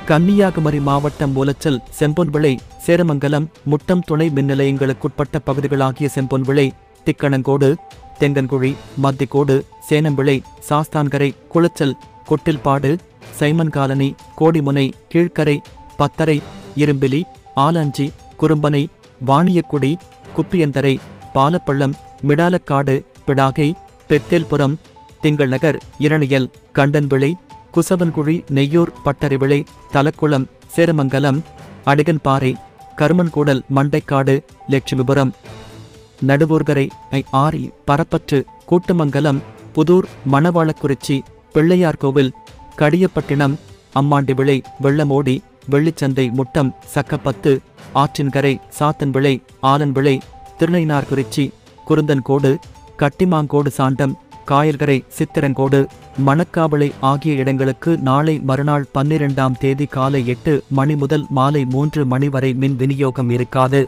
கன்னியாகுமரி மாவட்டம் மூலச்சல், செம்பொன்விளை, சேரமங்கலம், முட்டம் துணை மின் நிலையங்களுக்குட்பட்ட பகுதிகளாகிய செம்பொன்விளை, திக்கணங்கோடு, தெங்கன்குழி, மத்திக்கோடு, சேனம்பிளை, சாஸ்தான்கரை, குளச்சல், கொட்டில்பாடு, சைமன் காலனி, கோடிமுனை, கீழ்க்கரை, பத்தரை, இரும்பிலி, ஆலஞ்சி, குறும்பனை, வாணியக்குடி, குப்பியந்தரை, பாலப்பள்ளம், மிடாலக்காடு, பிடாகை, பெத்தேல்புரம், திங்கள் நகர், இரணியல், கண்டன்விளை, குசவன்குழி, நெய்யூர், பட்டறிவிளை, தலக்குளம், சேரமங்கலம், அடிகன்பாறை, கருமன்கூடல், மண்டைக்காடு, லட்சுமிபுரம், நடுவூர்கரை, ஆரி, பரப்பற்று, கூட்டமங்கலம், புதூர், மணவாளக்குறிச்சி, பிள்ளையார்கோவில், கடியப்பட்டினம், அம்மாண்டிவிளை, வெள்ளமோடி, வெள்ளிச்சந்தை, முட்டம், சக்கப்பத்து, ஆற்றின்கரை, சாத்தன்விளை, ஆலன்விளை, திருநைனார்குறிச்சி, குருந்தன்கோடு, கட்டிமாங்கோடு சாண்டம், காயல்கரை, சித்திரங்கோடு, மணக்காவளை ஆகிய இடங்களுக்கு நாளை மறுநாள் 12ஆம் தேதி காலை 8 மணி முதல் மாலை 3 மணி வரை மின் விநியோகம் இருக்காது.